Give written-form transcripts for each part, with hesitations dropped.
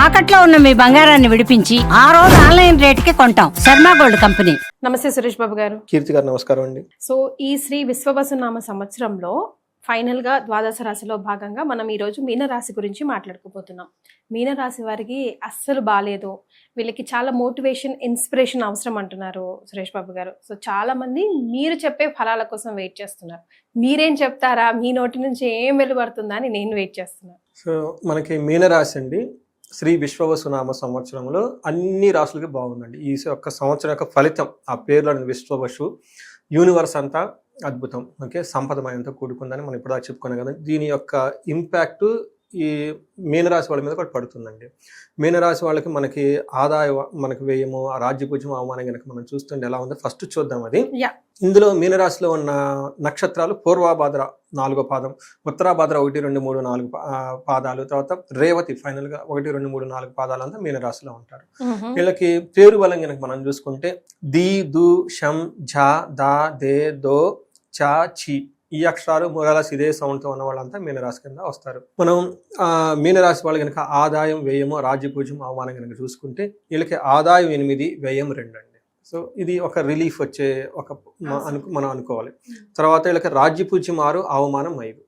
తాకట్లో ఉన్న మీ బంగారాన్ని విడిపించి ఆ రోజు ఆన్లైన్ రేటుకి కొంటాం. Sharma gold company. నమస్తే సురేష్ బాబు గారు. కీర్తి గారు నమస్కారం అండి. సో ఈ శ్రీ విశ్వవసునామ సంవత్సరంలో ఫైనల్ గా ద్వాదశ రాశిలో భాగంగా మనం ఈ రోజు మీనరాశి గురించి మాట్లాడుకోబోతున్నాం. మీనరాశి వారికి అస్సలు బాలేదు, వీళ్ళకి చాలా మోటివేషన్ ఇన్స్పిరేషన్ అవసరం అంటున్నారు సురేష్ బాబు గారు. సో చాలా మంది మీరు చెప్పే ఫలాల కోసం వెయిట్ చేస్తున్నారు. మీరేం చెప్తారా, మీ నోటి నుంచి ఏం వెలువడుతుందా అని నేను వెయిట్ చేస్తున్నాను. సో మనకి మీనరాశి అండి, శ్రీ విశ్వవసునామ సంవత్సరంలో అన్ని రాశులకి బాగుందండి. ఈ యొక్క సంవత్సరం యొక్క ఫలితం ఆ పేరులోని విశ్వవసు, యూనివర్స్ అంతా అద్భుతం, ఓకే, సంపదమయంతో కూడుకుందని మనం ఇప్పుడు చెప్పుకున్నాం కదా. దీని యొక్క ఇంపాక్ట్ ఈ మీనరాశి వాళ్ళ మీద కూడా పడుతుందండి. మీనరాశి వాళ్ళకి మనకి మనకి వ్యయము, రాజ్యపూజ్యం, అవమానం కనుక మనం చూస్తుంటే ఎలా ఉందో ఫస్ట్ చూద్దాం. అది ఇందులో మీనరాశిలో ఉన్న నక్షత్రాలు పూర్వభాద్ర 4వ పాదం, ఉత్తరాభాద్ర 1, 2, 3, 4 పాదాలు, తర్వాత రేవతి ఫైనల్ గా 1, 2, 3, 4 పాదాలు అంతా మీనరాశిలో ఉంటారు. వీళ్ళకి పేరు బలం కనుక మనం చూసుకుంటే ది, దు, షం, ఝ, దా, దే, దో, చా, చి ఈ అక్షరాలు మూలాల ఇదే సౌండ్తో ఉన్న వాళ్ళంతా మీనరాశి కింద వస్తారు. మనం మీనరాశి వాళ్ళు కనుక ఆదాయం, వ్యయము, రాజ్యపూజ్యం, అవమానం కనుక చూసుకుంటే వీళ్ళకి ఆదాయం 8, వ్యయం 2 అండి. సో ఇది ఒక రిలీఫ్ వచ్చే ఒక మనం అనుకోవాలి. తర్వాత వీళ్ళకి రాజ్యపూజ్యం 6, అవమానం 5.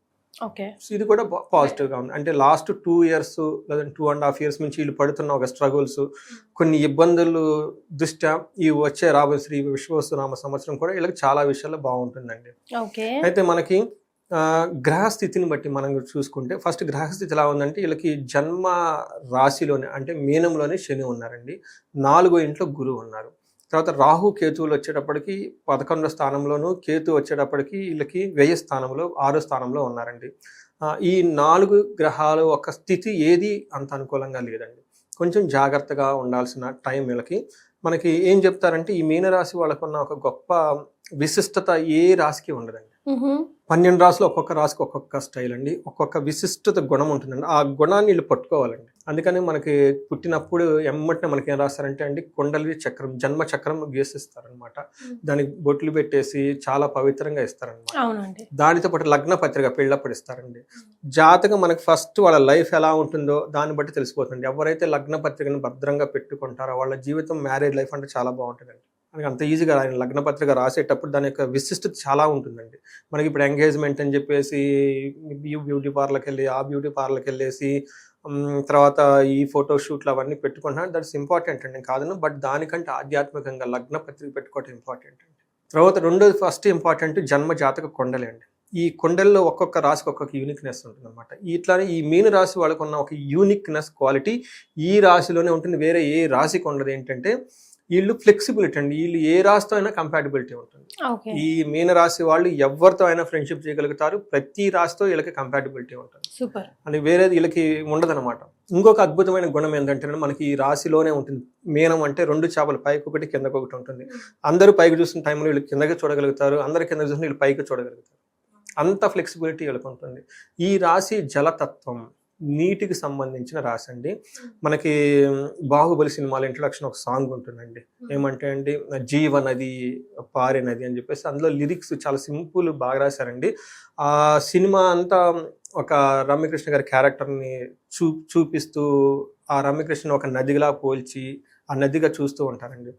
ఓకే, సో ఇది కూడా పాజిటివ్గా ఉంది. అంటే లాస్ట్ 2 years లేదా 2.5 years నుంచి వీళ్ళు పడుతున్న ఒక స్ట్రగుల్స్, కొన్ని ఇబ్బందులు దృష్ట్యా ఈ వచ్చే రాబోయే శ్రీ విశ్వవసునామ సంవత్సరం కూడా వీళ్ళకి చాలా విషయాల్లో బాగుంటుందండి. అయితే మనకి గ్రహస్థితిని బట్టి మనం చూసుకుంటే ఫస్ట్ గ్రహస్థితి ఎలా ఉందంటే వీళ్ళకి జన్మ రాశిలోనే అంటే మీనంలోనే శని ఉన్నారండి, 4వ ఇంట్లో గురువు ఉన్నారు. తర్వాత రాహు కేతువులు వచ్చేటప్పటికి 11వ స్థానంలోను, కేతు వచ్చేటప్పటికి వీళ్ళకి వ్యయ స్థానంలో 6వ స్థానంలో ఉన్నారండి. ఈ 4 గ్రహాలు ఒక స్థితి ఏది అంత అనుకూలంగా లేదండి. కొంచెం జాగ్రత్తగా ఉండాల్సిన టైం వీళ్ళకి. మనకి ఏం చెప్తారంటే ఈ మీనరాశి వాళ్ళకున్న ఒక గొప్ప విశిష్టత ఏ రాశికి ఉండదండి. 12 రాశులు ఒక్కొక్క రాశికి ఒక్కొక్క స్టైల్ అండి, ఒక్కొక్క విశిష్టత గుణం ఉంటుందండి. ఆ గుణాన్ని వీళ్ళు పట్టుకోవాలండి. అందుకని మనకి పుట్టినప్పుడు ఎమ్మటినే మనకి ఏం రాస్తారంటే అండి, కుండలి చక్రం, జన్మ చక్రం గీసిస్తారనమాట. దానికి బొట్లు పెట్టేసి చాలా పవిత్రంగా ఇస్తారనమాట. దానితో పాటు లగ్న పత్రిక పెళ్ళప్పుడు ఇస్తారండి. జాతకం మనకి ఫస్ట్ వాళ్ళ లైఫ్ ఎలా ఉంటుందో దాన్ని బట్టి తెలిసిపోతుంది. ఎవరైతే లగ్న పత్రికను భద్రంగా పెట్టుకుంటారో వాళ్ళ జీవితం, మ్యారేజ్ లైఫ్ అంటే చాలా బాగుంటుందండి. మనకి అంత ఈజీగా ఆయన లగ్న పత్రిక రాసేటప్పుడు దాని యొక్క విశిష్టత చాలా ఉంటుందండి. మనకి ఇప్పుడు ఎంగేజ్మెంట్ అని చెప్పేసి బ్యూటీ పార్లర్కి వెళ్ళి ఆ బ్యూటీ పార్లర్కి వెళ్ళేసి తర్వాత ఈ ఫోటో షూట్లు అవన్నీ పెట్టుకుంటున్నాను, దట్స్ ఇంపార్టెంట్ అండి, కాదను. బట్ దానికంటే ఆధ్యాత్మికంగా లగ్న పత్రిక పెట్టుకోవటం ఇంపార్టెంట్ అండి. తర్వాత రెండోది ఫస్ట్ ఇంపార్టెంట్ జన్మ జాతక కొండలే అండి. ఈ కొండల్లో ఒక్కొక్క రాశికి ఒక్కొక్క యూనిక్నెస్ ఉంటుంది అనమాట. ఇట్లానే ఈ మీన రాశి వాళ్ళకు ఉన్న ఒక యూనిక్నెస్ క్వాలిటీ ఈ రాశిలోనే ఉంటుంది, వేరే ఏ రాశికి ఉండదు. ఏంటంటే వీళ్ళు ఫ్లెక్సిబిలిటీ అండి, వీళ్ళు ఏ రాశితో అయినా కంపాటిబిలిటీ ఉంటుంది. ఈ మీన రాశి వాళ్ళు ఎవరితో అయినా ఫ్రెండ్షిప్ చేయగలుగుతారు, ప్రతి రాశితో వీళ్ళకి కంపాటిబిలిటీ ఉంటుంది. సూపర్ అని వేరేది వీళ్ళకి ఉండదన్నమాట. ఇంకొక అద్భుతమైన గుణం ఏంటంటే మనకి ఈ రాశిలోనే ఉంటుంది. మీనం అంటే 2 చేపలు, పైకి ఒకటి కిందకి ఒకటి ఉంటుంది. అందరూ పైకి చూసిన టైంలో వీళ్ళు కిందకి చూడగలుగుతారు, అందరు కిందకి చూసిన వీళ్ళు పైకి చూడగలుగుతారు. అంత ఫ్లెక్సిబిలిటీ వీళ్ళకి ఉంటుంది. ఈ రాశి జలతత్వం, నీటికి సంబంధించిన రాశి అండి. మనకి బాహుబలి సినిమాలో ఇంట్రొడక్షన్ ఒక సాంగ్ ఉంటుందండి, ఏమంటే అండి జీవ నది పారే నది అని చెప్పేసి. అందులో లిరిక్స్ చాలా సింపుల్, బాగా రాశారండి. ఆ సినిమా అంతా ఒక రమ్యకృష్ణ గారి క్యారెక్టర్ని చూపిస్తూ ఆ రమ్యకృష్ణ ఒక నదిలా పోల్చి ఆ నదిగా చూస్తూ ఉంటారండి.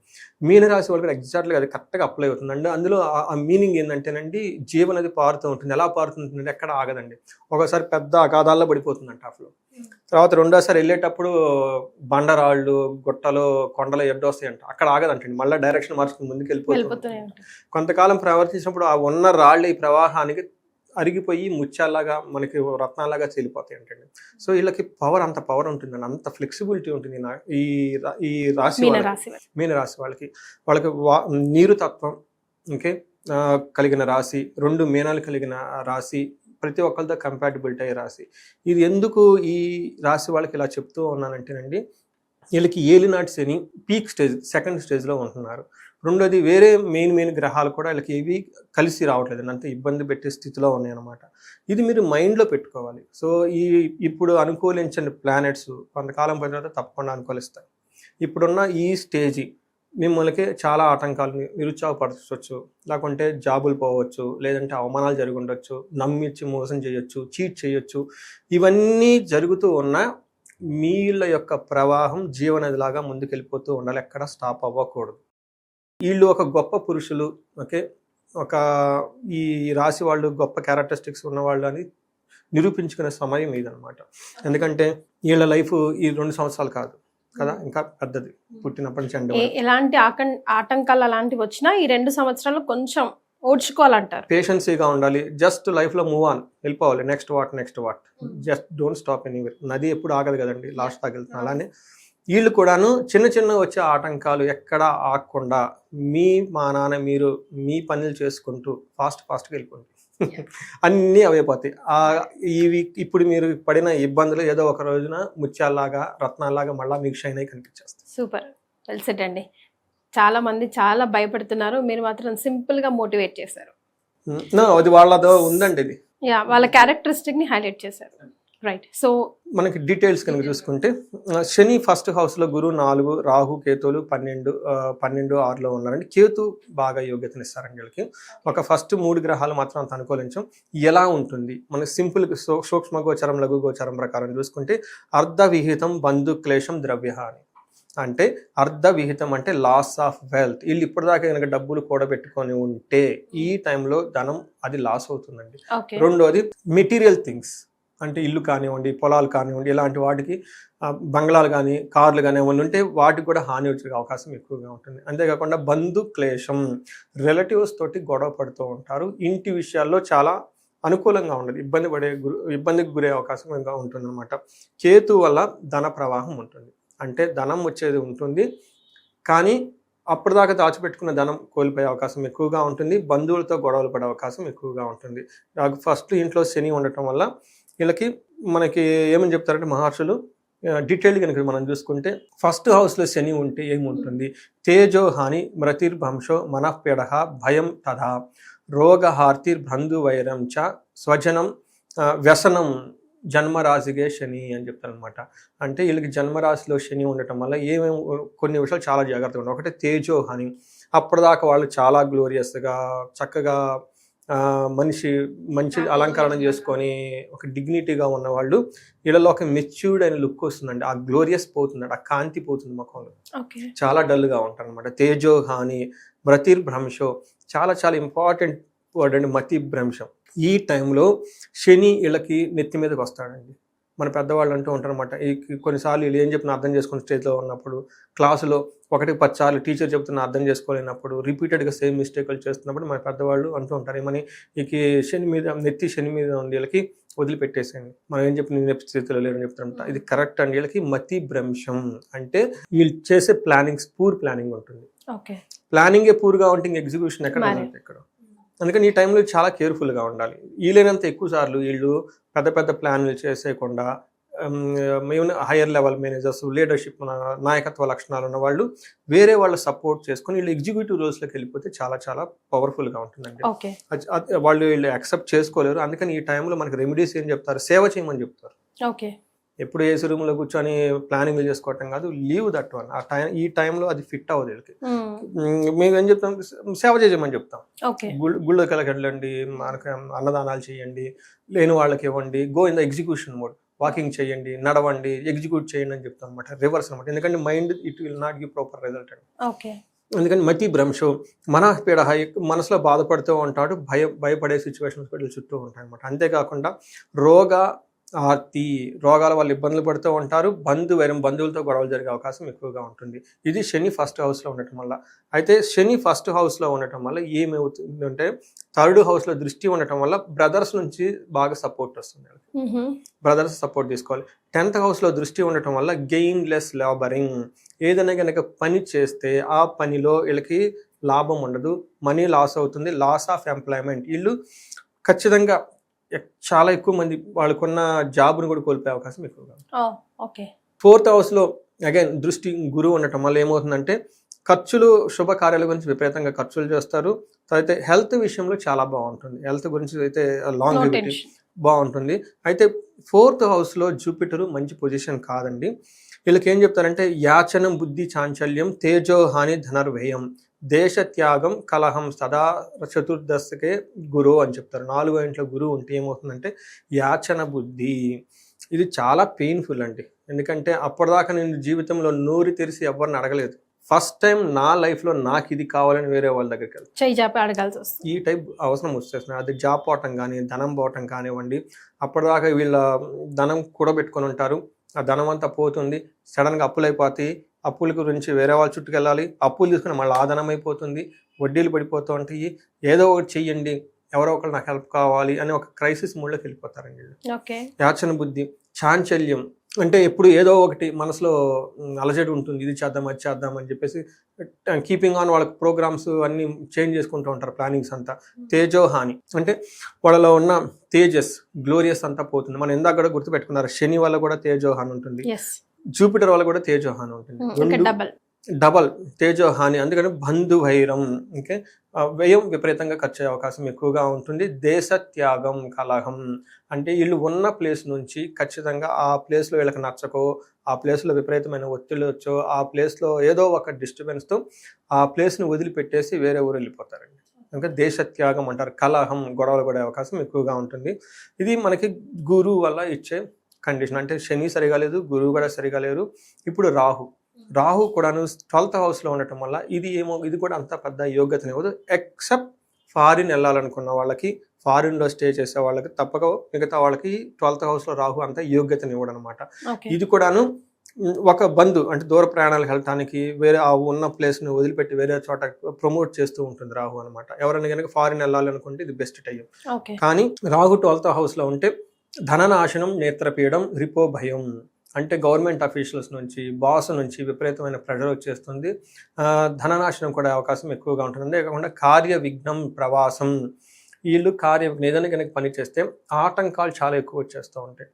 మీనరాశి వాళ్ళు కూడా ఎగ్జాక్ట్గా అది కరెక్ట్గా అప్లై అవుతుందండి. అందులో ఆ మీనింగ్ ఏంటంటేనండి, జీవనది పారుతూ ఉంటుంది. ఎలా పారుతుందంటే ఎక్కడ ఆగదండి. ఒకసారి పెద్ద అగాధాల్లో పడిపోతుందంట ఆ ఫ్లో. తర్వాత రెండోసారి వెళ్ళేటప్పుడు బండరాళ్ళు, గుట్టలు, కొండలు ఎడ్డొస్తాయంట, అక్కడ ఆగదంటండి. మళ్ళీ డైరెక్షన్ మార్చుకుని ముందుకు వెళ్ళిపోతుంది. కొంతకాలం ప్రవర్తించినప్పుడు ఆ ఉన్న రాళ్ళు ఈ ప్రవాహానికి అరిగిపోయి ముత్యాల్లాగా, మనకి రత్నాలాగా చెల్లిపోతాయి అంటండి. సో వీళ్ళకి పవర్, అంత పవర్ ఉంటుందండి, అంత ఫ్లెక్సిబిలిటీ ఉంటుంది ఈ రాశి మీన రాశి వాళ్ళకి నీరు తత్వం ఓకే కలిగిన రాశి, 2 మీనాలు కలిగిన రాశి, ప్రతి ఒక్కరితో కంపాటిబిలిటీ అయ్యే రాశి. ఇది ఎందుకు ఈ రాశి వాళ్ళకి ఇలా చెప్తూ ఉన్నానంటేనండి, వీళ్ళకి ఏలినాటి శని పీక్ స్టేజ్, 2nd స్టేజ్లో ఉంటున్నారు. రెండోది వేరే మెయిన్ గ్రహాలు కూడా వీళ్ళకి ఏవి కలిసి రావట్లేదు, అంత ఇబ్బంది పెట్టే స్థితిలో ఉన్నాయన్నమాట. ఇది మీరు మైండ్లో పెట్టుకోవాలి. సో ఇప్పుడు అనుకూలించండి ప్లానెట్స్ కొంతకాలం పోయిన తర్వాత తప్పకుండా అనుకూలిస్తాయి. ఇప్పుడున్న ఈ స్టేజీ మిమ్మల్ని చాలా ఆటంకాలు, నిరుత్సాహపరచవచ్చు, లేకుంటే జాబులు పోవచ్చు, లేదంటే అవమానాలు జరిగి ఉండొచ్చు, నమ్మించి మోసం చేయొచ్చు, చీట్ చేయొచ్చు. ఇవన్నీ జరుగుతూ ఉన్న వీళ్ళ యొక్క ప్రవాహం జీవనదిలాగా ముందుకెళ్ళిపోతూ ఉండాలి, ఎక్కడ స్టాప్ అవ్వకూడదు. వీళ్ళు ఒక గొప్ప పురుషులు, ఓకే, ఒక ఈ రాశి వాళ్ళు గొప్ప క్యారెక్టరిస్టిక్స్ ఉన్నవాళ్ళు అని నిరూపించుకునే సమయం ఇదనమాట. ఎందుకంటే వీళ్ళ లైఫ్ ఈ 2 సంవత్సరాలు కాదు కదా, ఇంకా పెద్దది, పుట్టినప్పటి నుంచి అంటే ఎలాంటి ఆటంకాలు అలాంటివి వచ్చినా ఈ 2 సంవత్సరాలు కొంచెం ఓడ్చుకోవాలంటారు. పేషెన్సీగా ఉండాలి, జస్ట్ లైఫ్లో మూవ్ ఆన్, వెళ్ళిపోవాలి, next what just don't stop anywhere. నది ఎప్పుడు ఆగదు కదండి, లాస్ట్ ఆగలుగుతుంది. అలానే వీళ్ళు కూడాను చిన్న చిన్న వచ్చే ఆటంకాలు ఎక్కడ ఆగకుండా మా నాన్న మీరు మీ పనులు చేసుకుంటూ ఫాస్ట్గా వెళ్ళిపోండి. అన్నీ అవైపోతాయి. ఇవి ఇప్పుడు మీరు పడిన ఇబ్బందులు ఏదో ఒక రోజున ముత్యాల్లాగా రత్నాల్లాగా మళ్ళీ మీకు షైన్ అయి కనిపించేస్తాయి. సూపర్, వెల్ సెట్ అండి. చాలా మంది చాలా భయపడుతున్నారు, మీరు మాత్రం సింపుల్ గా మోటివేట్ చేశారు. అది వాళ్ళదో ఉందండి, ఇది వాళ్ళ క్యారెక్టరిస్టిక్ ని హైలైట్ చేశారు. రైట్. సో మనకి డీటెయిల్స్ కనుక చూసుకుంటే శని ఫస్ట్ హౌస్ లో, గురు 4, రాహు కేతువులు 12, 6లో ఉన్నారండి. కేతు బాగా యోగ్యతనిస్తారండి వీళ్ళకి. ఒక ఫస్ట్ 3 గ్రహాలు మాత్రం అంత అనుకూలించం. ఎలా ఉంటుంది మనకి సింపుల్ సూక్ష్మ గోచరం, లఘు గోచరం ప్రకారం చూసుకుంటే అర్ధ విహితం బంధు క్లేశం ద్రవ్యహాని. అంటే అర్ధ విహితం అంటే లాస్ ఆఫ్ వెల్త్. వీళ్ళు ఇప్పటిదాకా కనుక డబ్బులు కూడబెట్టుకొని ఉంటే ఈ టైంలో ధనం అది లాస్ అవుతుందండి. రెండోది మెటీరియల్ థింగ్స్, అంటే ఇల్లు కానివ్వండి, పొలాలు కానివ్వండి, ఇలాంటి వాటికి బంగ్లాలు కానీ కార్లు కానీ ఏమైనా ఉంటే వాటికి కూడా హాని వచ్చే అవకాశం ఎక్కువగా ఉంటుంది. అంతేకాకుండా బంధు క్లేశం, రిలేటివ్స్ తోటి గొడవ పడుతూ ఉంటారు. ఇంటి విషయాల్లో చాలా అనుకూలంగా ఉండదు, ఇబ్బందికి గురే అవకాశం ఇంకా ఉంటుంది అనమాట. కేతు వల్ల ధన ప్రవాహం ఉంటుంది, అంటే ధనం వచ్చేది ఉంటుంది, కానీ అప్పటిదాకా దాచిపెట్టుకున్న ధనం కోల్పోయే అవకాశం ఎక్కువగా ఉంటుంది. బంధువులతో గొడవలు పడే అవకాశం ఎక్కువగా ఉంటుంది. ఫస్ట్ ఇంట్లో శని ఉండటం వల్ల వీళ్ళకి మనకి ఏమని చెప్తారంటే మహర్షులు డీటెయిల్ కనుక మనం చూసుకుంటే ఫస్ట్ హౌస్లో శని ఉంటే ఏముంటుంది, తేజో హాని మృతిర్భంశో మనఃపీడ భయం తథా రోగహార్తిర్ బంధువైరం చ స్వజనం వ్యసనం జన్మరాశిగే శని అని చెప్తారనమాట. అంటే వీళ్ళకి జన్మరాశిలో శని ఉండటం వల్ల కొన్ని విషయాలు చాలా జాగ్రత్తగా ఉంటాయి. ఒకటి తేజో హాని, అప్పటిదాకా వాళ్ళు చాలా గ్లోరియస్గా చక్కగా మంచి అలంకరణ చేసుకొని ఒక డిగ్నిటీగా ఉన్నవాళ్ళు, వీళ్ళలో ఒక మెచ్యూర్డ్ అయిన లుక్ వస్తుందండి. ఆ గ్లోరియస్ పోతుందండి, ఆ కాంతి పోతుంది ముఖంలో, చాలా డల్గా ఉంటారు అనమాట. తేజో హాని మృతిర్భ్రంశో, చాలా చాలా ఇంపార్టెంట్ వర్డ్ అండి, మతి భ్రంశం. ఈ టైంలో శని వీళ్ళకి నెత్తి మీదకి వస్తాడండి. మన పెద్దవాళ్ళు అంటూ ఉంటారు అనమాట, కొన్నిసార్లు వీళ్ళు ఏం చెప్పినా అర్థం చేసుకుని స్టేజ్లో ఉన్నప్పుడు, క్లాసులో 1-10 సార్లు టీచర్ చెప్తున్నా అర్థం చేసుకోలేనప్పుడు, రిపీటెడ్గా సేమ్ మిస్టేక్లు చేస్తున్నప్పుడు మన పెద్దవాళ్ళు అంటూ ఉంటారు, ఏమని నెత్తి శని మీద ఉంది, వీళ్ళకి వదిలిపెట్టేసేయండి, మనం ఏం చెప్పి నేను స్థితిలో లేరని చెప్తారంట. ఇది కరెక్ట్ అండి. వీళ్ళకి మతి భ్రంశం అంటే వీళ్ళు చేసే పూర్ ప్లానింగ్ ఉంటుంది. ప్లానింగే పూర్గా ఉంటే ఇంక ఎగ్జిక్యూషన్ ఎక్కడ. అందుకని ఈ టైంలో చాలా కేర్ఫుల్గా ఉండాలి. వీలైనంత ఎక్కువ సార్లు వీళ్ళు పెద్ద ప్లాన్లు చేసేయకుండా హైయర్ లెవెల్ మేనేజర్స్, లీడర్షిప్ నాయకత్వ లక్షణాలు ఉన్న వాళ్ళు వేరే వాళ్ళు సపోర్ట్ చేసుకొని వీళ్ళు ఎగ్జిక్యూటివ్ రోల్స్లోకి వెళ్ళిపోతే చాలా చాలా పవర్ఫుల్గా ఉంటుందండి. వీళ్ళు యాక్సెప్ట్ చేసుకోలేరు. అందుకని ఈ టైంలో మనకి రెమెడీస్ ఏం చెప్తారు, సేవ చేయమని చెప్తారు. ఎప్పుడు ఏసీ రూమ్లో కూర్చొని ప్లానింగ్లు చేసుకోవటం కాదు, లీవ్ దట్ వన్. ఈ టైంలో అది ఫిట్ అవ్వదు వీళ్ళకి. మేము ఏం చెప్తాం, సేవ చేయమని చెప్తాం. గుళ్ళకి వెళ్ళండి, మనకి అన్నదానాలు చేయండి, లేని వాళ్ళకి ఇవ్వండి, go in the execution mode, walking చేయండి, నడవండి, ఎగ్జిక్యూట్ చేయండి అని చెప్తాం అనమాట. రివర్స్ అనమాట. ఎందుకంటే mind it will not give proper result అండి. అందుకని మతి భ్రంశం, మనఃపీడ, మనసులో బాధపడుతూ ఉంటాడు, భయపడే సిచ్యువేషన్స్ వీళ్ళు చుట్టూ ఉంటాయి అనమాట. అంతేకాకుండా రోగాల వల్ల ఇబ్బందులు పడుతూ ఉంటారు, బంధువులతో గొడవలు జరిగే అవకాశం ఎక్కువగా ఉంటుంది. ఇది శని ఫస్ట్ హౌస్లో ఉండటం వల్ల. అయితే శని ఫస్ట్ హౌస్లో ఉండటం వల్ల ఏమవుతుందంటే థర్డ్ హౌస్లో దృష్టి ఉండటం వల్ల బ్రదర్స్ నుంచి బాగా సపోర్ట్ వస్తుంది. బ్రదర్స్ సపోర్ట్ తీసుకోవాలి. 10th హౌస్లో దృష్టి ఉండటం వల్ల గెయిన్ లెస్ లేబరింగ్, ఏదైనా కనుక పని చేస్తే ఆ పనిలో వీళ్ళకి లాభం ఉండదు, మనీ లాస్ అవుతుంది, లాస్ ఆఫ్ ఎంప్లాయ్మెంట్. వీళ్ళు ఖచ్చితంగా చాలా ఎక్కువ మంది వాళ్ళకున్న జాబ్ను కూడా కోల్పోయే అవకాశం ఎక్కువగా. 4th హౌస్లో అగైన్ దృష్టి గురువు ఉండటం వల్ల ఏమవుతుందంటే ఖర్చులు, శుభకార్యాల గురించి విపరీతంగా ఖర్చులు చేస్తారు. తర్వాత హెల్త్ విషయంలో చాలా బాగుంటుంది, హెల్త్ గురించి అయితే లాంగివిటీ బాగుంటుంది. అయితే 4th హౌస్లో జూపిటర్ మంచి పొజిషన్ కాదండి. వీళ్ళకి ఏం చెప్తారంటే యాచనం బుద్ధి చాంచల్యం తేజో హాని ధనర్వ్యయం దేశ త్యాగం కలహం సదా చతుర్దశకే గురువు అని చెప్తారు. 4వ ఇంట్లో గురువు ఉంటే ఏమవుతుందంటే యాచన బుద్ధి, ఇది చాలా పెయిన్ఫుల్ అండి. ఎందుకంటే అప్పటిదాకా నేను జీవితంలో నోరు తెరిచి ఎవరిని అడగలేదు. ఫస్ట్ టైం నా లైఫ్లో నాకు ఇది కావాలని వేరే వాళ్ళ దగ్గరికి వెళ్తాను. చెయ్యి చాపి అడగాల్సి వస్తుంది. ఈ టైప్ అవసరం వచ్చేస్తుంది. అది జాబ్ పోవటం కానీ, ధనం పోవటం కానివ్వండి. అప్పటిదాకా వీళ్ళ ధనం కూడబెట్టుకొని ఉంటారు, ఆ ధనం అంతా పోతుంది. సడన్గా అప్పులు అయిపోతాయి. అప్పుల గురించి వేరే వాళ్ళ చుట్టుకు వెళ్ళాలి. అప్పులు తీసుకుని మళ్ళీ ఆ ధనం అయిపోతుంది, వడ్డీలు పడిపోతూ ఉంటాయి. ఏదో ఒకటి చెయ్యండి, ఎవరో ఒకరు నాకు హెల్ప్ కావాలి అని ఒక క్రైసిస్ మూడ్లోకి వెళ్ళిపోతారండి వీళ్ళు. యాచన బుద్ధి, చాంచల్యం, అంటే ఎప్పుడు ఏదో ఒకటి మనసులో అలజడి ఉంటుంది, ఇది చేద్దాం అది చేద్దాం అని చెప్పేసి కీపింగ్ ఆన్ వాళ్ళకి ప్రోగ్రామ్స్ అన్ని చేంజ్ చేసుకుంటూ ఉంటారు, ప్లానింగ్స్ అంతా. తేజోహాని అంటే వాళ్ళలో ఉన్న తేజస్, గ్లోరియస్ అంతా పోతుంది. మనం ఇందాక కూడా గుర్తుపెట్టుకున్నారు, శని వల్ల కూడా తేజోహాని ఉంటుంది, జూపిటర్ వల్ల కూడా తేజోహాని ఉంటుంది. డబల్ తేజోహాని. అందుకని బంధువైరం, ఓకే, వ్యయం విపరీతంగా ఖర్చు అయ్యే అవకాశం ఎక్కువగా ఉంటుంది. దేశ త్యాగం, కలహం, అంటే వీళ్ళు ఉన్న ప్లేస్ నుంచి ఖచ్చితంగా ఆ ప్లేస్లో వీళ్ళకి నచ్చకో, ఆ ప్లేస్లో విపరీతమైన ఒత్తిడి వచ్చో, ఆ ప్లేస్లో ఏదో ఒక డిస్టర్బెన్స్తో ఆ ప్లేస్ని వదిలిపెట్టేసి వేరే ఊరు వెళ్ళిపోతారండి. ఇంకా దేశ త్యాగం అంటారు. కలహం, గొడవలు పడే అవకాశం ఎక్కువగా ఉంటుంది. ఇది మనకి గురువు వల్ల ఇచ్చే కండిషన్. అంటే శని సరిగా లేదు, గురువు కూడా సరిగా లేరు. ఇప్పుడు రాహు కూడాను 12th హౌస్లో ఉండటం వల్ల ఇది కూడా అంత పెద్ద యోగ్యతని ఇవ్వదు. ఎక్సెప్ట్ ఫారిన్ వెళ్ళాలనుకున్న వాళ్ళకి, ఫారిన్లో స్టే చేసే వాళ్ళకి తప్పక, మిగతా వాళ్ళకి 12th హౌస్లో రాహు అంత యోగ్యతని ఇవ్వడం అనమాట. ఇది కూడాను ఒక బంధు, అంటే దూర ప్రయాణాలకు వెళ్ళటానికి, వేరే ఆ ఉన్న ప్లేస్ని వదిలిపెట్టి వేరే చోట ప్రమోట్ చేస్తూ ఉంటుంది రాహు అనమాట. ఎవరైనా కనుక ఫారిన్ వెళ్ళాలనుకుంటే ఇది బెస్ట్ టైం. కానీ రాహు 12th హౌస్లో ఉంటే ధననాశనం, నేత్రపీడం, రిపో భయం, అంటే గవర్నమెంట్ అఫీషియల్స్ నుంచి, బాస్ నుంచి విపరీతమైన ప్రెషర్ వచ్చేస్తుంది. ధననాశనం కూడా అవకాశం ఎక్కువగా ఉంటుంది. అంతేకాకుండా కార్య విఘ్నం, ప్రవాసం, వీళ్ళు ఏదైనా కనుక పని చేస్తే ఆటంకాలు చాలా ఎక్కువ వచ్చేస్తూ ఉంటాయి.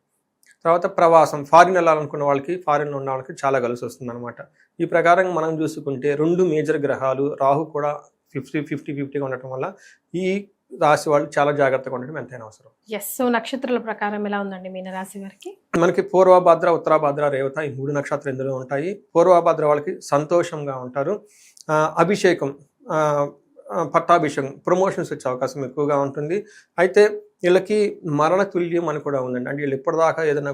తర్వాత ప్రవాసం, ఫారిన్ వెళ్ళాలనుకున్న వాళ్ళకి, ఫారిన్లో ఉన్న వాళ్ళకి చాలా కలిసి వస్తుంది అనమాట. ఈ ప్రకారం మనం చూసుకుంటే 2 మేజర్ గ్రహాలు, రాహు కూడా 50-50గా ఉండటం వల్ల ఈ రాశి వాళ్ళు చాలా జాగ్రత్తగా ఉండడం ఎంతైనా అవసరం. సో నక్షత్రాల ప్రకారం ఎలా ఉందండి మీనరాశి వారికి? మనకి పూర్వభద్ర, ఉత్తరాభద్ర, రేవత ఈ 3 నక్షత్రాలు ఇందులో ఉంటాయి. పూర్వభద్ర వాళ్ళకి సంతోషంగా ఉంటారు. అభిషేకం, పట్టాభిషేకం, ప్రమోషన్స్ వచ్చే అవకాశం ఎక్కువగా ఉంటుంది. అయితే వీళ్ళకి మరణ తుల్యం అని కూడా ఉందండి. అంటే వీళ్ళు ఇప్పటిదాకా ఏదైనా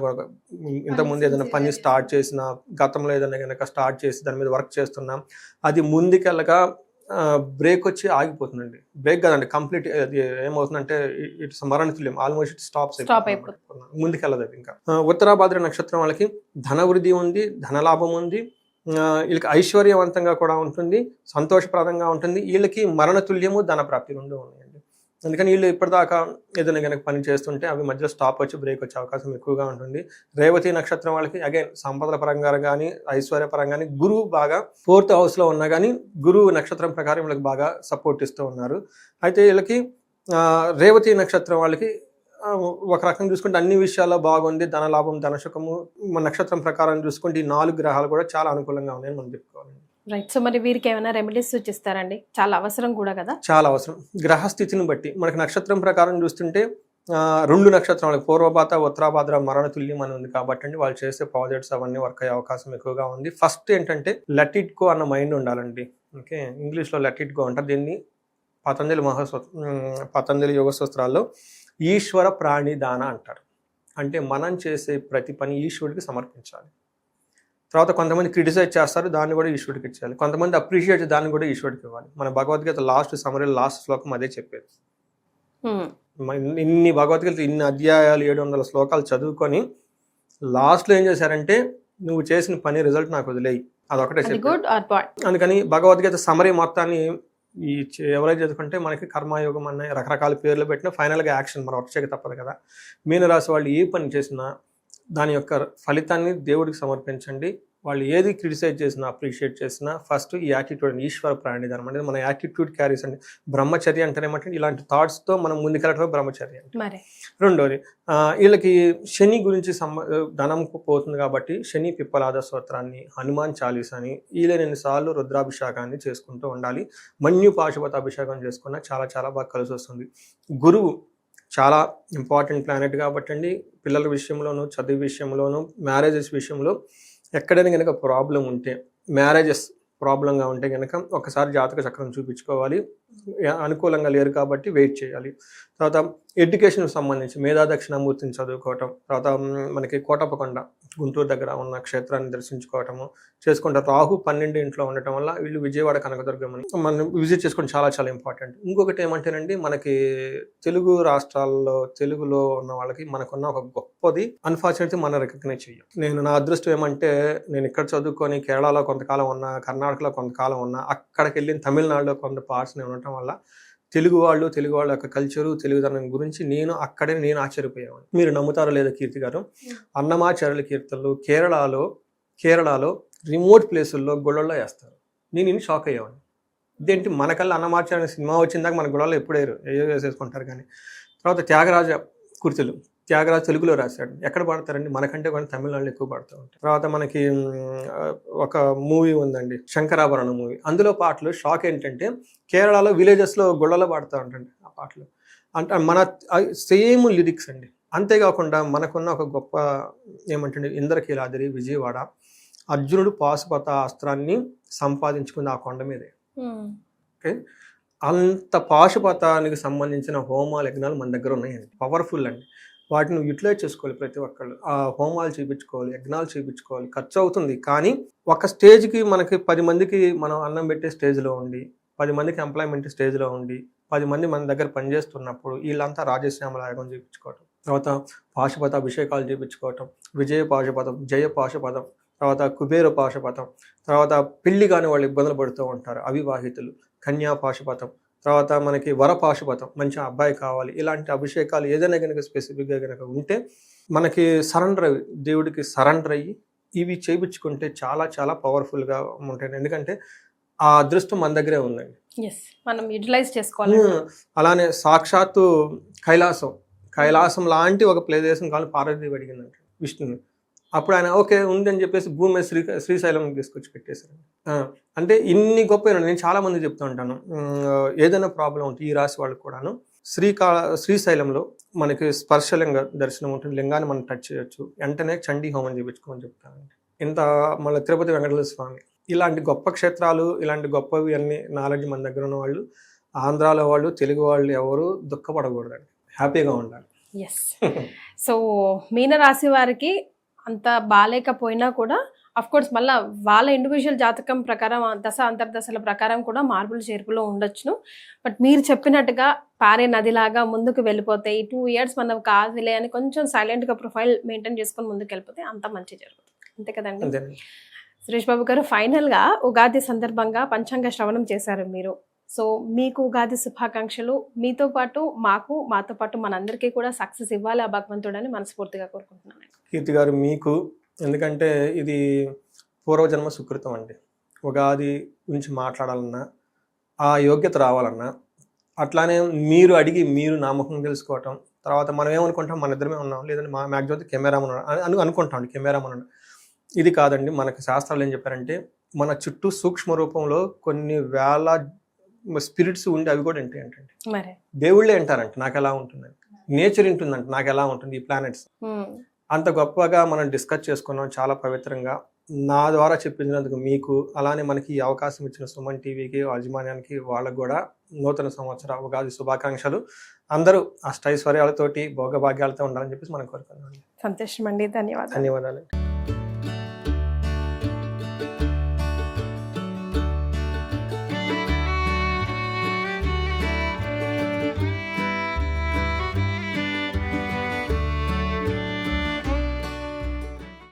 ఇంతకుముందు ఏదైనా పని స్టార్ట్ చేసినా, గతంలో ఏదైనా కనుక స్టార్ట్ చేసి దాని మీద వర్క్ చేస్తున్నాం, అది ముందుకెళ్ళగా బ్రేక్ వచ్చి ఆగిపోతుందండి. బ్రేక్ కదండి, కంప్లీట్ అది ఏమవుతుందంటే ఇట్స్ మరణతుల్యం, ఆల్మోస్ట్ ఇట్ స్టాప్ అయిపోతుంది, ముందుకెళ్ళదు ఇంకా. ఉత్తరాభాద్ర నక్షత్రం వాళ్ళకి ధనవృద్ధి ఉంది, ధనలాభం ఉంది, వీళ్ళకి ఐశ్వర్యవంతంగా కూడా ఉంటుంది, సంతోషప్రదంగా ఉంటుంది. వీళ్ళకి మరణతుల్యము, ధనప్రాప్తి 2 ఉన్నాయండి. అందుకని వీళ్ళు ఇప్పటిదాకా ఏదైనా కనుక పని చేస్తుంటే అవి మధ్యలో స్టాప్ వచ్చి బ్రేక్ వచ్చే అవకాశం ఎక్కువగా ఉంటుంది. రేవతి నక్షత్రం వాళ్ళకి అగైన్ సంపదల పరంగా కానీ, ఐశ్వర్య పరంగా కానీ, గురువు బాగా 4th హౌస్లో ఉన్నా కానీ గురువు నక్షత్రం ప్రకారం వీళ్ళకి బాగా సపోర్ట్ ఇస్తూ ఉన్నారు. అయితే వీళ్ళకి రేవతి నక్షత్రం వాళ్ళకి ఒక రకంగా చూసుకుంటే అన్ని విషయాల్లో బాగుంది, ధనలాభం, ధనసుఖము. మన నక్షత్రం ప్రకారం చూసుకుంటే ఈ 4 గ్రహాలు కూడా చాలా అనుకూలంగా ఉన్నాయని మనం చెప్పుకోవాలి. రైట్. సో మరి వీరికి ఏమైనా రెమెడీస్ సూచిస్తారండి? చాలా అవసరం కూడా కదా. చాలా అవసరం. గ్రహస్థితిని బట్టి మనకి నక్షత్రం ప్రకారం చూస్తుంటే 2 నక్షత్రాలకు పూర్వభాద్ర, ఉత్తరాభాద్ర మరణతుల్యం అని ఉంది కాబట్టి అండి, వాళ్ళు చేసే ప్రాజెక్ట్స్ అవన్నీ వర్క్ అయ్యే అవకాశం ఎక్కువగా ఉంది. ఫస్ట్ ఏంటంటే లెట్ ఇట్ గో అన్న మైండ్ ఉండాలండి. ఓకే, ఇంగ్లీష్లో లెట్ ఇట్ గో అంటారు దీన్ని. పతంజలి యోగ సూత్రాల్లో ఈశ్వర ప్రాణిదాన అంటారు. అంటే మనం చేసే ప్రతి పని ఈశ్వరుడికి సమర్పించాలి. తర్వాత కొంతమంది క్రిటిసైజ్ చేస్తారు, దాన్ని కూడా ఈశ్వరుడికి ఇచ్చేయాలి. కొంతమంది అప్రిషియేట్, దాన్ని కూడా ఈశ్వరుడికి ఇవ్వాలి. మన భగవద్గీత లాస్ట్ శ్లోకం అదే చెప్పేది. ఇన్ని భగవద్గీత, ఇన్ని అధ్యాయాలు, 700 శ్లోకాలు చదువుకొని లాస్ట్లో ఏం చేశారంటే, నువ్వు చేసిన పని రిజల్ట్ నాకు వదిలేయి, అదొకటే చెప్పారు. అందుకని భగవద్గీత సమరీ మొత్తాన్ని ఎవరైతే చదువుకుంటే మనకి కర్మయోగం అన్న రకరకాల పేర్లు పెట్టినా ఫైనల్గా యాక్షన్ మనం వచ్చేకి తప్పదు కదా. మీనరాశి వాళ్ళు ఏ పని చేసినా దాని యొక్క ఫలితాన్ని దేవుడికి సమర్పించండి. వాళ్ళు ఏది క్రిటిసైజ్ చేసినా, అప్రిషియేట్ చేసినా ఫస్ట్ ఈ యాటిట్యూడ్, ఈశ్వర ప్రాణిదానం అనేది మన యాటిట్యూడ్ క్యారీస్ అండి. బ్రహ్మచర్య అంటేనేమంటే ఇలాంటి థాట్స్తో మనం ముందుకెళ్ళటమే బ్రహ్మచర్య. రెండోది, వీళ్ళకి శని గురించి ధనం పోతుంది కాబట్టి శని పిప్పలాద స్తోత్రాన్ని, హనుమాన్ చాలీసాని, వీళ్ళని సార్లు రుద్రాభిషేకాన్ని చేసుకుంటూ ఉండాలి. మన్యు పాశుపత అభిషేకం చేసుకున్నా చాలా చాలా బాగా కలిసి వస్తుంది. గురువు చాలా ఇంపార్టెంట్ ప్లానెట్ కాబట్టి అండి, పిల్లల విషయంలోనూ, చదువు విషయంలోనూ, మ్యారేజెస్ విషయంలో ఎక్కడైనా కనుక ప్రాబ్లం ఉంటే, మ్యారేజెస్ ప్రాబ్లంగా ఉంటే కనుక ఒకసారి జాతక చక్రం చూపించుకోవాలి. అనుకూలంగా లేరు కాబట్టి వెయిట్ చేయాలి. తర్వాత ఎడ్యుకేషన్కి సంబంధించి మేధా దక్షిణామూర్తిని చదువుకోవటం, తర్వాత మనకి కోటప్పకొండ గుంటూరు దగ్గర ఉన్న క్షేత్రాన్ని దర్శించుకోవటము చేసుకుంటారు. రాహు 12 ఇంట్లో ఉండటం వల్ల వీళ్ళు విజయవాడ కనకదుర్గమ్మని మనం విజిట్ చేసుకోవడం చాలా చాలా ఇంపార్టెంట్. ఇంకొకటి ఏమంటేనండి, మనకి తెలుగు రాష్ట్రాల్లో తెలుగులో ఉన్న వాళ్ళకి మనకున్న ఒక గొప్పది అన్ఫార్చునేట్లీ మనం రికగ్నైజ్ చెయ్యం. నేను నా అదృష్టం ఏమంటే, నేను ఇక్కడ చదువుకొని కేరళలో కొంతకాలం ఉన్నా, కర్ణాటకలో కొంతకాలం ఉన్నా, అక్కడికి వెళ్ళిన తమిళనాడులో కొంత పార్ట్స్ నేను ఉండటం వల్ల తెలుగు వాళ్ళ యొక్క కల్చరు, తెలుగుదనం గురించి నేను ఆశ్చర్యపోయాను. మీరు నమ్ముతారో లేదో కీర్తి గారు, అన్నమాచార్యుల కీర్తనలు కేరళలో రిమోట్ ప్లేసుల్లో గుళ్ళల్లో వేస్తారు. నేను ఇన్ని షాక్ అయ్యాను. ఇదేంటి, మనకల్లా అన్నమాచార్య సినిమా వచ్చిందాక మన గుళ్ళల్లో ఎప్పుడేరు ఏయో వేసేసుకుంటారు. కానీ తర్వాత త్యాగరాజ కృతులు త్యాగరాజు తెలుగులో రాశాడు. ఎక్కడ పాడతారండి, మనకంటే కూడా తమిళనాడులో ఎక్కువ పాడుతూ ఉంటారు. తర్వాత మనకి ఒక మూవీ ఉందండి, శంకరాభరణం మూవీ. అందులో పాటలు షాక్ ఏంటంటే, కేరళలో విలేజెస్లో గుళ్ళలో పాడుతూ ఉంటాండి ఆ పాటలు. అంటే మన సేమ్ లిరిక్స్ అండి. అంతేకాకుండా మనకున్న ఒక గొప్ప ఏమంటే, ఇంద్రకీలాద్రి విజయవాడ, అర్జునుడు పాశుపత అస్త్రాన్ని సంపాదించుకుంది ఆ కొండ మీదే. ఓకే, అంత పాశుపతానికి సంబంధించిన హోమాలు యజ్ఞాలు మన దగ్గర ఉన్నాయండి. పవర్ఫుల్ అండి. వాటిని యూటిలైజ్ చేసుకోవాలి ప్రతి ఒక్కళ్ళు. ఆ హోమాలు చేయించుకోవాలి, యజ్ఞాలు చేయించుకోవాలి. ఖర్చు అవుతుంది, కానీ ఒక స్టేజ్కి మనకి 10 మందికి మనం అన్నం పెట్టే స్టేజ్లో ఉండి, 10 మందికి ఎంప్లాయ్మెంట్ స్టేజ్లో ఉండి, 10 మంది మన దగ్గర పనిచేస్తున్నప్పుడు వీళ్ళంతా రాజశ్యామల యాగం చేయించుకోవటం, తర్వాత పాశుపత అభిషేకాలు చేయించుకోవటం, విజయ పాశుపతం, జయ పాశుపతం, తర్వాత కుబేర పాశుపతం, తర్వాత పెళ్లి కాని వాళ్ళు ఇబ్బందులు పడుతూ ఉంటారు అవివాహితులు, కన్యా పాశుపతం, తర్వాత మనకి వరపాశుపతం, మంచి అబ్బాయి కావాలి. ఇలాంటి అభిషేకాలు ఏదైనా కనుక స్పెసిఫిక్గా కనుక ఉంటే మనకి సరెండర్ అయ్యి, దేవుడికి సరెండర్ అయ్యి ఇవి చేయించుకుంటే చాలా చాలా పవర్ఫుల్గా ఉంటాయి. ఎందుకంటే ఆ అదృష్టం మన దగ్గరే ఉందండి, మనం యూటిలైజ్ చేసుకోవాలి. అలానే సాక్షాత్తు కైలాసం లాంటి ఒక ప్రదేశం కావాలి పార్వతీదేవి అడిగిందంట విష్ణుని. అప్పుడు ఆయన ఓకే ఉంది అని చెప్పేసి భూమి మీద శ్రీశైలం తీసుకొచ్చి పెట్టేశారు. అంటే ఇన్ని గొప్ప, నేను చాలా మంది చెప్తూ ఉంటాను, ఏదైనా ప్రాబ్లం ఉంటుంది ఈ రాశి వాళ్ళకి కూడాను, శ్రీశైలంలో మనకి స్పర్శలింగ దర్శనం ఉంటుంది, లింగాన్ని మనం టచ్ చేయొచ్చు, వెంటనే చండీ హోమం చేయించుకోమని చెప్తానండి. ఇంత మళ్ళీ తిరుపతి వెంకటేశ్వర స్వామి, ఇలాంటి గొప్ప క్షేత్రాలు, ఇలాంటి గొప్పవి అన్ని నాలెడ్జ్ మన దగ్గర ఉన్న వాళ్ళు, ఆంధ్రాలో వాళ్ళు, తెలుగు వాళ్ళు ఎవరు దుఃఖపడకూడదండి, హ్యాపీగా ఉండాలి. సో మీనరాశి వారికి అంత బాగాలేకపోయినా కూడా అఫ్ కోర్స్ మళ్ళీ వాళ్ళ ఇండివిజువల్ జాతకం ప్రకారం దశ అంతర్దశల ప్రకారం కూడా మార్పులు చేర్పులో ఉండొచ్చును. బట్ మీరు చెప్పినట్టుగా పారే నదిలాగా ముందుకు వెళ్ళిపోతే ఈ 2 years మనం కాదులే అని కొంచెం సైలెంట్గా ప్రొఫైల్ మెయింటైన్ చేసుకొని ముందుకు వెళ్ళిపోతే అంత మంచి జరుగుతుంది. అంతే కదండి సురేష్ బాబు గారు. ఫైనల్గా ఉగాది సందర్భంగా పంచాంగ శ్రవణం చేశారు మీరు. సో మీకు ఉగాది శుభాకాంక్షలు. మీతో పాటు మాతో పాటు మనందరికీ కూడా సక్సెస్ ఇవ్వాలి ఆ భగవంతుడని మనస్ఫూర్తిగా కోరుకుంటున్నాను. కీర్తి గారు మీకు, ఎందుకంటే ఇది పూర్వజన్మ సుకృతం అండి. ఉగాది గురించి మాట్లాడాలన్నా, ఆ యోగ్యత రావాలన్నా, అట్లానే మీరు అడిగి మీరు నామకం తెలుసుకోవటం, తర్వాత మనం ఏమనుకుంటాం మన ఇద్దరమే ఉన్నాం, లేదంటే మా మ్యాక్సిమం కెమెరామన్ అనుకుంటాం, కెమెరామన్. ఇది కాదండి. మనకి శాస్త్రాలు ఏం చెప్పారంటే, మన చుట్టూ సూక్ష్మ రూపంలో కొన్ని వేల స్పిరిట్స్ ఉండి అవి కూడా ఏంటి అంటే దేవుళ్ళే అంటారంట నాకు ఎలా ఉంటుందని, నేచర్ ఉంటుందంట నాకు ఎలా ఉంటుంది, ఈ ప్లానెట్స్ అంత గొప్పగా మనం డిస్కస్ చేసుకున్నాం చాలా పవిత్రంగా. నా ద్వారా చెప్పించినందుకు మీకు, అలానే మనకి ఈ అవకాశం ఇచ్చిన సుమన్ టీవీకి, యాజమాన్యానికి, వాళ్ళకు కూడా నూతన సంవత్సర ఉగాది శుభాకాంక్షలు. అందరూ అష్టైశ్వర్యాలతోటి భోగభాగ్యాలతో ఉండాలని చెప్పేసి మనం కోరుకున్నాం. సంతోషం అండి, ధన్యవాదాలు.